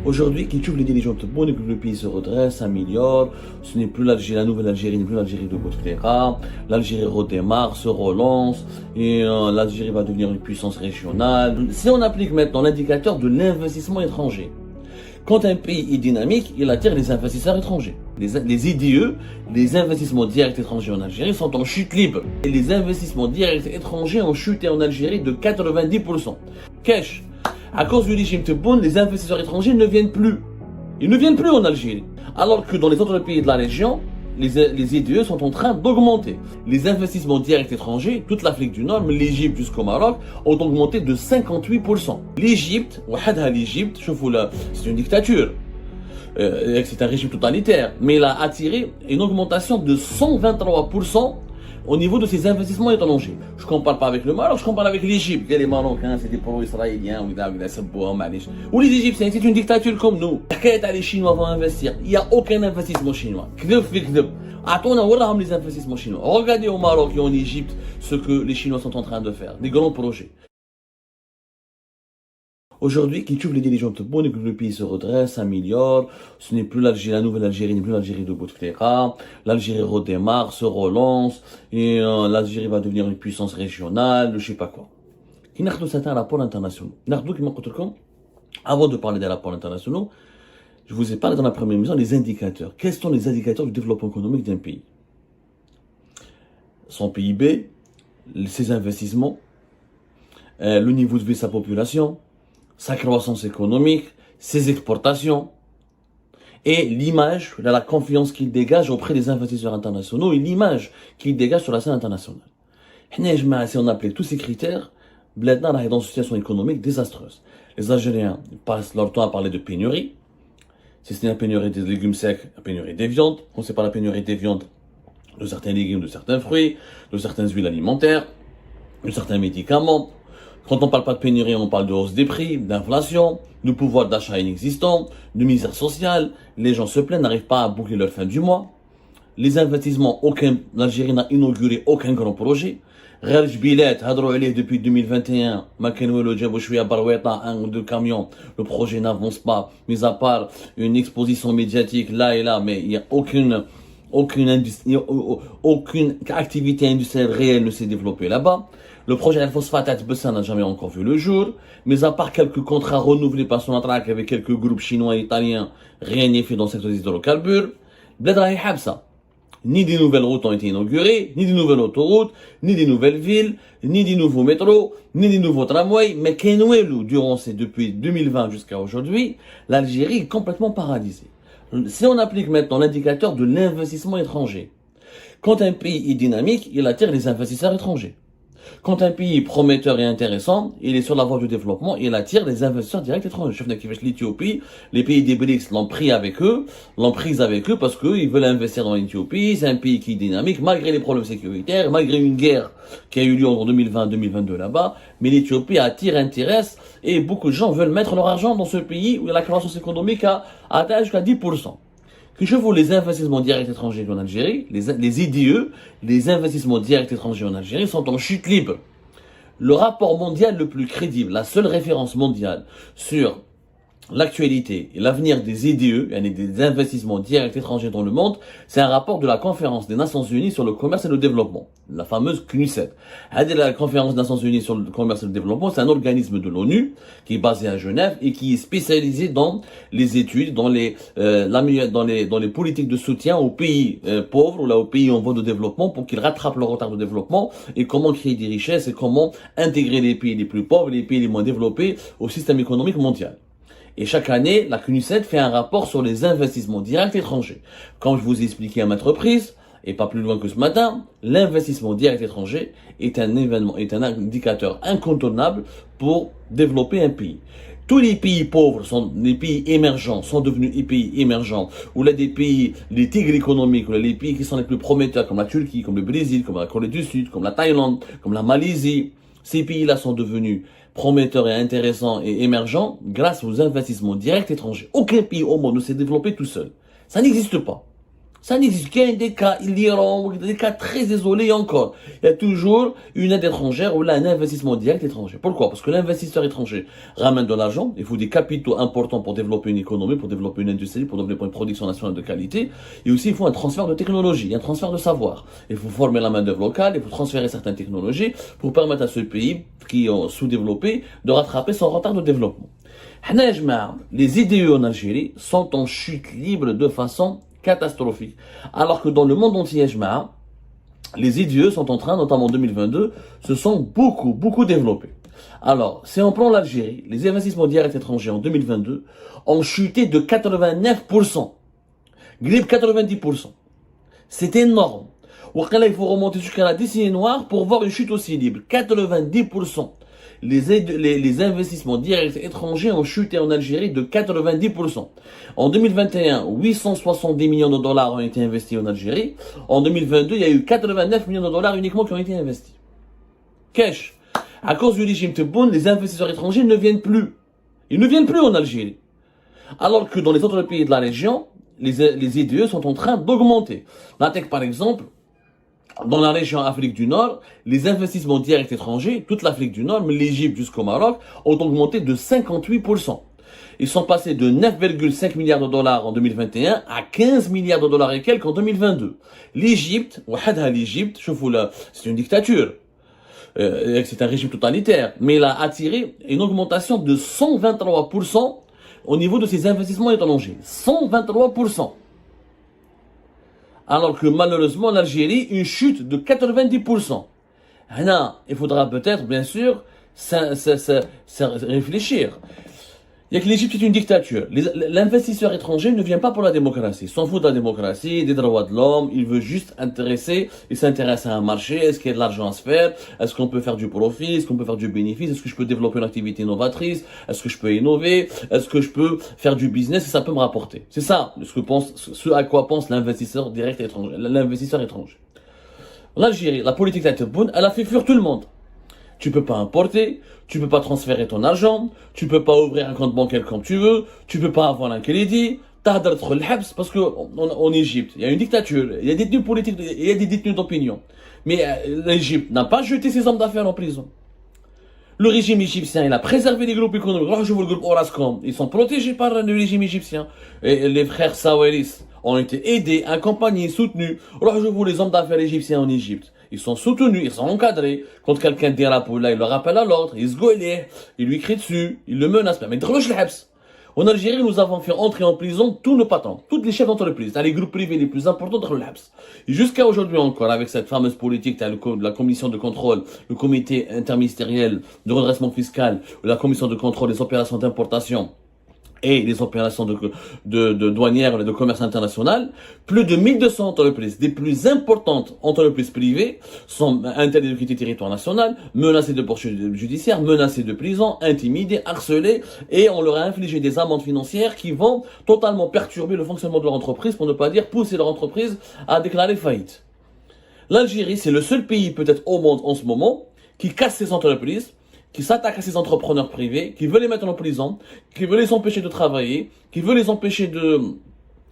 Aujourd'hui, qui trouve les dirigeants de bonne que le pays se redresse, s'améliore. Ce n'est plus l'Algérie, la nouvelle Algérie, n'est plus l'Algérie de Bouteflika. L'Algérie redémarre, se relance et l'Algérie va devenir une puissance régionale. Si on applique maintenant l'indicateur de l'investissement étranger, quand un pays est dynamique, il attire les investisseurs étrangers. Les IDE, les investissements directs étrangers en Algérie, sont en chute libre. Et les investissements directs étrangers ont chuté en Algérie de 90%. Cash. À cause du régime Tebboune, les investisseurs étrangers ne viennent plus. Ils ne viennent plus en Algérie. Alors que dans les autres pays de la région, les IDE sont en train d'augmenter. Les investissements directs étrangers, toute l'Afrique du Nord, mais l'Égypte jusqu'au Maroc, ont augmenté de 58%. L'Égypte, c'est une dictature. C'est un régime totalitaire. Mais il a attiré une augmentation de 123% au niveau de ses investissements étrangers. Je ne compare pas avec le Maroc, je compare avec l'Égypte. Les Marocains, c'est des pro-israéliens, ou les Égyptiens, c'est une dictature comme nous. Les Chinois vont investir. Il n'y a aucun investissement chinois. Attends, les investissements chinois. Regardez au Maroc et en Égypte ce que les Chinois sont en train de faire. Des grands projets. Aujourd'hui, qui trouve les dirigeants de bonne que le pays se redresse, s'améliore. Ce n'est plus l'Algérie, la nouvelle Algérie, n'est plus l'Algérie de Bouteflika. L'Algérie redémarre, se relance et l'Algérie va devenir une puissance régionale, je sais pas quoi. Qui n'a pas un rapport international. Avant de parler des rapports internationaux, je vous ai parlé dans la première émission des indicateurs. Quels sont les indicateurs du développement économique d'un pays? Son PIB, ses investissements, le niveau de vie de sa population, sa croissance économique, ses exportations et l'image, la confiance qu'il dégage auprès des investisseurs internationaux et l'image qu'il dégage sur la scène internationale. Si on appelait tous ces critères, Bledna est dans une situation économique désastreuse. Les Algériens passent leur temps à parler de pénurie. Si ce n'est la pénurie des légumes secs, la pénurie des viandes. On ne sait pas la pénurie des viandes, de certains légumes, de certains fruits, de certaines huiles alimentaires, de certains médicaments. Quand on ne parle pas de pénurie, on parle de hausse des prix, d'inflation, de pouvoir d'achat inexistant, de misère sociale. Les gens se plaignent, n'arrivent pas à boucler leur fin du mois. Les investissements, l'Algérie n'a inauguré aucun grand projet. Rel Jbilet, Hadro Alih depuis 2021, Makenwelo Djabouchoua Baroueta, un ou deux camions. Le projet n'avance pas, mis à part une exposition médiatique là et là, mais il n'y a aucune activité industrielle réelle ne s'est développée là-bas. Le projet Al-Phosphate Bessin n'a jamais encore vu le jour, mais à part quelques contrats renouvelés par Sonatrach avec quelques groupes chinois et italiens, rien n'est fait dans le secteur des hydrocarbures. Bledra est habsa. Ni des nouvelles routes ont été inaugurées, ni des nouvelles autoroutes, ni des nouvelles villes, ni des nouveaux métros, ni des nouveaux tramways, mais depuis 2020 jusqu'à aujourd'hui, l'Algérie est complètement paralysée. Si on applique maintenant l'indicateur de l'investissement étranger, quand un pays est dynamique, il attire les investisseurs étrangers. Quand un pays est prometteur et intéressant, il est sur la voie du développement, il attire les investisseurs directs étrangers. L'Éthiopie, les pays des BRICS l'ont prise avec eux parce qu'ils veulent investir dans l'Éthiopie. C'est un pays qui est dynamique, malgré les problèmes sécuritaires, malgré une guerre qui a eu lieu en 2020-2022 là-bas. Mais l'Éthiopie attire, intéresse et beaucoup de gens veulent mettre leur argent dans ce pays où la croissance économique a atteint jusqu'à 10%. Que je vous les investissements directs étrangers en Algérie, les IDE, les investissements directs étrangers en Algérie sont en chute libre. Le rapport mondial le plus crédible, la seule référence mondiale sur l'actualité et l'avenir des IDE, des investissements directs étrangers dans le monde, c'est un rapport de la conférence des Nations Unies sur le commerce et le développement, la fameuse CNUSED. La conférence des Nations Unies sur le commerce et le développement, c'est un organisme de l'ONU qui est basé à Genève et qui est spécialisé dans les études, dans les politiques de soutien aux pays pauvres ou là aux pays en voie de développement pour qu'ils rattrapent leur retard de développement et comment créer des richesses et comment intégrer les pays les plus pauvres et les pays les moins développés au système économique mondial. Et chaque année, la CNUSED fait un rapport sur les investissements directs étrangers. Comme je vous ai expliqué à maintes reprises, et pas plus loin que ce matin, l'investissement direct étranger est un indicateur incontournable pour développer un pays. Tous les pays pauvres, les pays émergents, sont devenus des pays émergents, ou là des pays, les tigres économiques, ou là les pays qui sont les plus prometteurs, comme la Turquie, comme le Brésil, comme la Corée du Sud, comme la Thaïlande, comme la Malaisie. Ces pays-là sont devenus prometteurs et intéressants et émergents grâce aux investissements directs étrangers. Aucun pays au monde ne s'est développé tout seul. Ça n'existe pas. Ça n'existe qu'il y a des cas hilarants, des cas très isolés encore. Il y a toujours une aide étrangère ou là un investissement direct étranger. Pourquoi? Parce que l'investisseur étranger ramène de l'argent, il faut des capitaux importants pour développer une économie, pour développer une industrie, pour développer une production nationale de qualité. Et aussi, il faut un transfert de technologie, un transfert de savoir. Il faut former la main-d'œuvre locale, il faut transférer certaines technologies pour permettre à ce pays qui est sous-développé de rattraper son retard de développement. Les IDE en Algérie sont en chute libre de façon catastrophique. Alors que dans le monde entier, les IDE sont en train, notamment en 2022, se sont beaucoup développés. Alors, si on prend l'Algérie, les investissements directs étrangers en 2022 ont chuté de 89%. Grippe 90%. C'est énorme. Il faut remonter jusqu'à la décennie noire pour voir une chute aussi libre. 90%. Les investissements directs étrangers ont chuté en Algérie de 90%. En 2021, 870 millions de dollars ont été investis en Algérie. En 2022, il y a eu 89 millions de dollars uniquement qui ont été investis. Cash. À cause du régime Tebboune, les investisseurs étrangers ne viennent plus. Ils ne viennent plus en Algérie. Alors que dans les autres pays de la région, les IDE sont en train d'augmenter. La tech, par exemple, dans la région Afrique du Nord, les investissements directs étrangers, toute l'Afrique du Nord, mais l'Égypte jusqu'au Maroc, ont augmenté de 58%. Ils sont passés de 9,5 milliards de dollars en 2021 à 15 milliards de dollars et quelques en 2022. L'Égypte, c'est une dictature. C'est un régime totalitaire. Mais il a attiré une augmentation de 123% au niveau de ses investissements étrangers. 123%. Alors que malheureusement, l'Algérie, une chute de 90%. Là, il faudra peut-être, bien sûr, réfléchir. Il y a que l'Égypte est une dictature. L'investisseur étranger ne vient pas pour la démocratie. Il s'en fout de la démocratie, des droits de l'homme. Il veut juste il s'intéresse à un marché. Est-ce qu'il y a de l'argent à se faire? Est-ce qu'on peut faire du profit? Est-ce qu'on peut faire du bénéfice? Est-ce que je peux développer une activité innovatrice? Est-ce que je peux innover? Est-ce que je peux faire du business et ça peut me rapporter? C'est ça ce à quoi pense l'investisseur direct étranger, l'investisseur étranger. L'Algérie, la politique de Tebboune, elle a fait fuir tout le monde. Tu peux pas importer, tu peux pas transférer ton argent, tu peux pas ouvrir un compte bancaire comme tu veux, tu peux pas avoir un crédit, parce que en Égypte, il y a une dictature, il y a des détenus politiques, il y a des détenus d'opinion. Mais l'Égypte n'a pas jeté ses hommes d'affaires en prison. Le régime égyptien, il a préservé les groupes économiques. Alors, je vois le groupe Orascom, ils sont protégés par le régime égyptien. Et les frères Sawaris ont été aidés, accompagnés, soutenus. Alors, je vois les hommes d'affaires égyptiens en Égypte. Ils sont soutenus, ils sont encadrés. Quand quelqu'un dérape là, il le rappelle à l'ordre, il se goûte, il lui crie dessus, il le menace. Mais en Algérie, nous avons fait entrer en prison tous nos patrons, tous les chefs d'entreprise, les groupes privés les plus importants de l'Habs. Et jusqu'à aujourd'hui encore, avec cette fameuse politique de la commission de contrôle, le comité interministériel de redressement fiscal, la commission de contrôle des opérations d'importation, et les opérations de douanières et de commerce international, plus de 1200 entreprises, des plus importantes entreprises privées, sont interdites de quitter le territoire national, menacées de poursuites judiciaires, menacées de prison, intimidées, harcelées, et on leur a infligé des amendes financières qui vont totalement perturber le fonctionnement de leur entreprise, pour ne pas dire pousser leur entreprise à déclarer faillite. L'Algérie, c'est le seul pays peut-être au monde en ce moment qui casse ses entreprises, qui s'attaque à ces entrepreneurs privés, qui veut les mettre en prison, qui veut les empêcher de travailler, qui veut les empêcher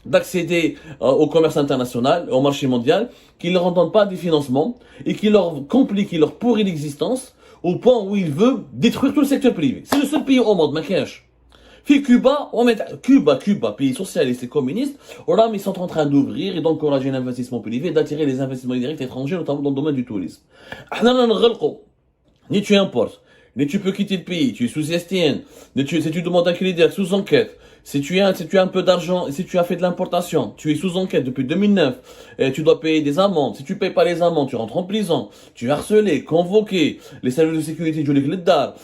d'accéder au commerce international, au marché mondial, qui ne leur en donne pas des financements et qui leur complique, qui leur pourrit l'existence au point où il veut détruire tout le secteur privé. C'est le seul pays au monde, ma cache. Puis Cuba, pays socialiste et communiste, ils sont en train d'ouvrir et d'encourager l'investissement privé, d'attirer les investissements directs étrangers, notamment dans le domaine du tourisme. Ni tu importes, ni tu peux quitter le pays, tu es sous STN, si tu demandes un crédit sous enquête, si tu as un peu d'argent, si tu as fait de l'importation, tu es sous enquête depuis 2009, et tu dois payer des amendes, si tu payes pas les amendes, tu rentres en prison, tu es harcelé, convoqué, les services de sécurité du Lidar,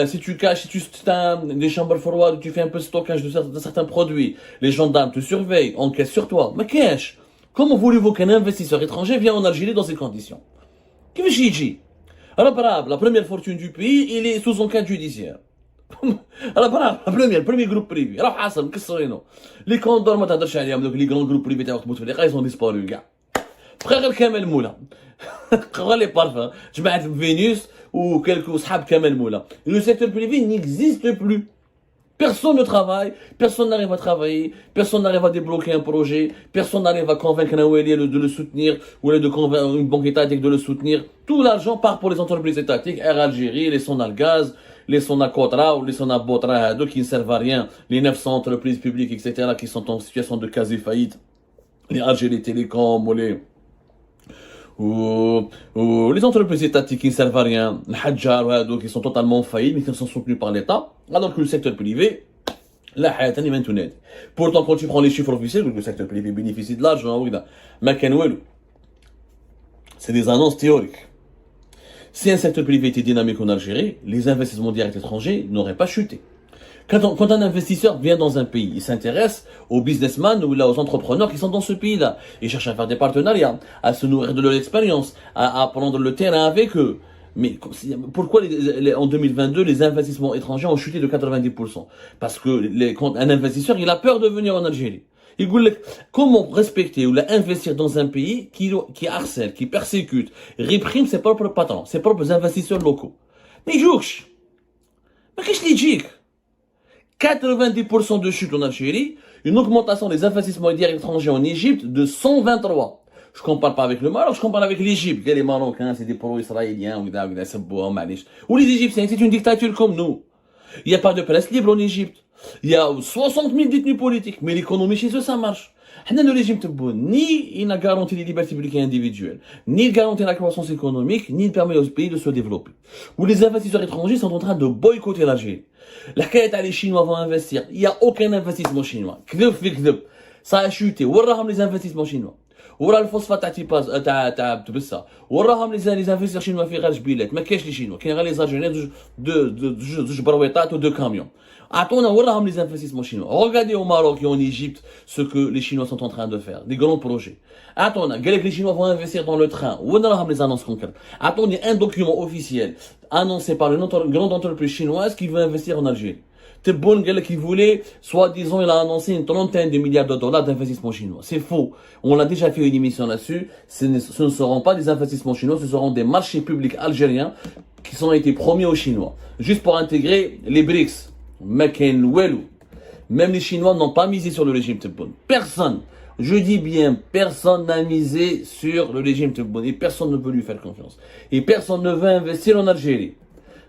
si tu caches, si tu as des chambres forward, tu fais un peu de stockage de certains produits, les gendarmes te surveillent, enquêtent sur toi, mais cash, comment voulez-vous qu'un investisseur étranger vienne en Algérie dans ces conditions? Qu'est-ce que j'ai? Alors, la première fortune du pays, il est sous enquête judiciaire. Alors, le premier groupe privé. Alors, Hassan, qu'est-ce que c'est? Les condors, ما تهدرش عليهم دوك les grands groupes privés تاعك ils ont disparu كاع. Frère Kamel Moula. Frère les parfums. جماعة Vénus ou quelques صحاب Kamel Moula. Le secteur privé n'existe plus. Personne ne travaille, personne n'arrive à travailler, personne n'arrive à débloquer un projet, personne n'arrive à convaincre un ouélier de le soutenir, ou de convaincre une banque étatique de le soutenir. Tout l'argent part pour les entreprises étatiques, Air Algérie, les Sonalgaz, les Sonacotra ou les Sonabotra, qui ne servent à rien, les 900 entreprises publiques, etc., qui sont en situation de quasi-faillite, les Algérie Télécom ou les entreprises étatiques qui ne servent à rien, les Hadjar, qui sont totalement faillites, mais qui sont soutenus par l'État, alors que le secteur privé, pourtant, quand tu prends les chiffres officiels, le secteur privé bénéficie de l'argent, c'est des annonces théoriques. Si un secteur privé était dynamique en Algérie, les investissements directs étrangers n'auraient pas chuté. Quand un investisseur vient dans un pays, il s'intéresse aux businessmen ou aux entrepreneurs qui sont dans ce pays-là. Il cherche à faire des partenariats, à se nourrir de leur expérience, à prendre le terrain avec eux. Mais pourquoi en 2022, les investissements étrangers ont chuté de 90%? Parce que quand un investisseur, il a peur de venir en Algérie. Il dit, comment respecter ou investir dans un pays qui harcèle, qui persécute, réprime ses propres patrons, ses propres investisseurs locaux? Mais jouch, mais qu'est-ce que je dis? 90% de chute en Algérie, une augmentation des investissements étrangers en Égypte de 123. Je compare pas avec le Maroc, je compare avec l'Égypte. Les Marocains, c'est des pro-israéliens, ou les Égyptiens, c'est une dictature comme nous. Il n'y a pas de presse libre en Égypte. Il y a 60 000 détenus politiques, mais l'économie chez eux, ça marche. Le régime ni il n'a garanti les libertés publiques et individuelles, ni il garantit la croissance économique, ni il permet au pays de se développer. Où les investisseurs étrangers sont en train de boycotter l'Algérie. La quête, les Chinois vont investir. Il n'y a aucun investissement chinois. Ça a chuté. Où les investissements chinois? ورا الفوسفات تاع تيباز تاع تبسه وراهم لي انفستيسور شينوا في غير جبيلات ما كاينش لي شينوا كاين غير لي زالجيريان زوج برويطات و دو كاميون عطونا وراهم لي انفستيسمون شينوا regardez au Maroc et en Égypte ce que les Chinois sont en train de faire des grands projets عطونا قال لك les Chinois vont investir dans le train وين راهم les annonces concrètes عطوني un document officiel annoncé par une grande entreprise chinoise qui veut investir en Algérie. Tebboune qui voulait, soi-disant, il a annoncé une trentaine de milliards de dollars d'investissements chinois. C'est faux. On a déjà fait une émission là-dessus. Ce ne seront pas des investissements chinois, ce seront des marchés publics algériens qui ont été promis aux Chinois. Juste pour intégrer les BRICS. Même les Chinois n'ont pas misé sur le régime Tebboune. Personne. Je dis bien, personne n'a misé sur le régime Tebboune. Et personne ne veut lui faire confiance. Et personne ne veut investir en Algérie.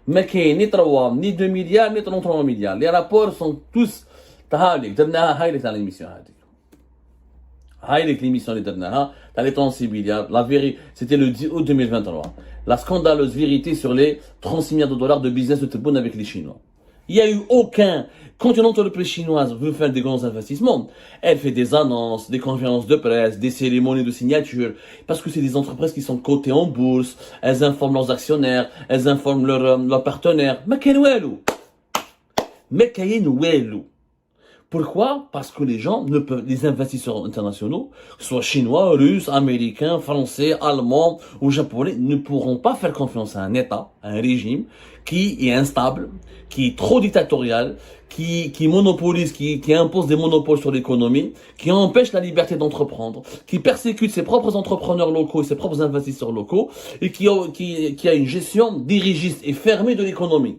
ما كاين ني 3 ني 2 مليار ني 33 مليار لي رابور سون توس هايليك درناها هايليك تاع ليميسيون هذيك هايليك ليميسيون اللي درناها تاع لي 36 مليار لا فيري سيتي لو 10 août 2023 la scandaleuse vérité sur les 36 milliards de dollars de business de Tebboune avec les Chinois. Il n'y a eu aucun. Quand une entreprise chinoise veut faire des grands investissements, elle fait des annonces, des conférences de presse, des cérémonies de signature, parce que c'est des entreprises qui sont cotées en bourse, elles informent leurs actionnaires, elles informent leurs partenaires. Mais kayen welou. Pourquoi? Parce que les gens ne peuvent, les investisseurs internationaux, soit chinois, russes, américains, français, allemands ou japonais, ne pourront pas faire confiance à un État, à un régime qui est instable, qui est trop dictatorial, qui monopolise, qui impose des monopoles sur l'économie, qui empêche la liberté d'entreprendre, qui persécute ses propres entrepreneurs locaux et ses propres investisseurs locaux, et qui a une gestion dirigiste et fermée de l'économie.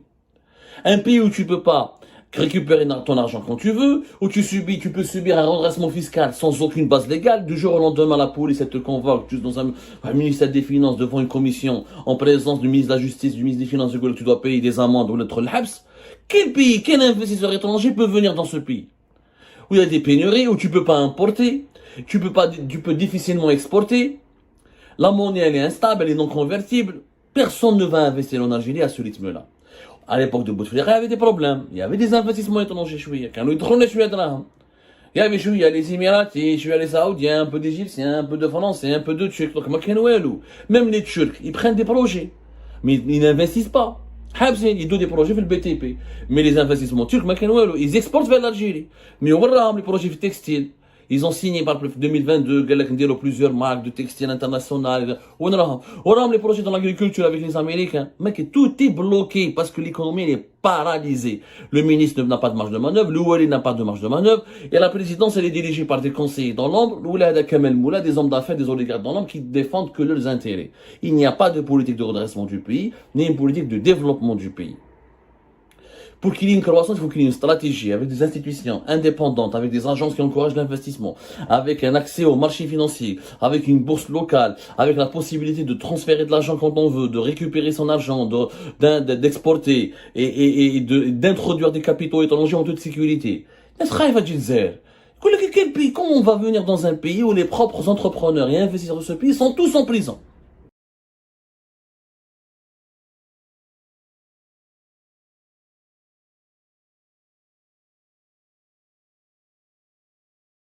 Un pays où tu peux pas récupérer ton argent quand tu veux, où tu peux subir un redressement fiscal sans aucune base légale. Du jour au lendemain, la police te convoque juste dans un ministère des Finances devant une commission en présence du ministre de la Justice, du ministre des Finances, du coup, tu dois payer des amendes ou être le habs. Quel pays, quel investisseur étranger peut venir dans ce pays? Où il y a des pénuries, où tu peux pas importer, tu peux difficilement exporter, la monnaie elle est instable, elle est non convertible. Personne ne va investir en Algérie à ce rythme-là. À l'époque de Bouteflika, il y avait des problèmes. Il y avait des investissements étrangers chouïa. Quand nous trouvons les là, il y avait chouïa les Émiratis, chouïa les Saoudiens, un peu d'Égyptiens, un peu de Français, un peu de Turcs. Donc, même les Turcs, ils prennent des projets. Mais ils n'investissent pas. Ils donnent des projets pour le BTP. Mais les investissements turcs, ils exportent vers l'Algérie. Mais on voit les projets textiles. Ils ont signé par 2022, plusieurs marques de textiles internationales. On a les projets dans l'agriculture avec les Américains. Mais que tout est bloqué parce que l'économie est paralysée. Le ministre n'a pas de marge de manœuvre, le Ouali n'a pas de marge de manœuvre, et la présidence, elle est dirigée par des conseillers dans l'ombre, des hommes d'affaires, des oligarques dans l'ombre qui défendent que leurs intérêts. Il n'y a pas de politique de redressement du pays, ni une politique de développement du pays. Pour qu'il y ait une croissance, il faut qu'il y ait une stratégie avec des institutions indépendantes, avec des agences qui encouragent l'investissement, avec un accès au marché financier, avec une bourse locale, avec la possibilité de transférer de l'argent quand on veut, de récupérer son argent, d'exporter et d'introduire des capitaux étrangers en toute sécurité. Quel pays, comment on va venir dans un pays où les propres entrepreneurs et investisseurs de ce pays sont tous en prison?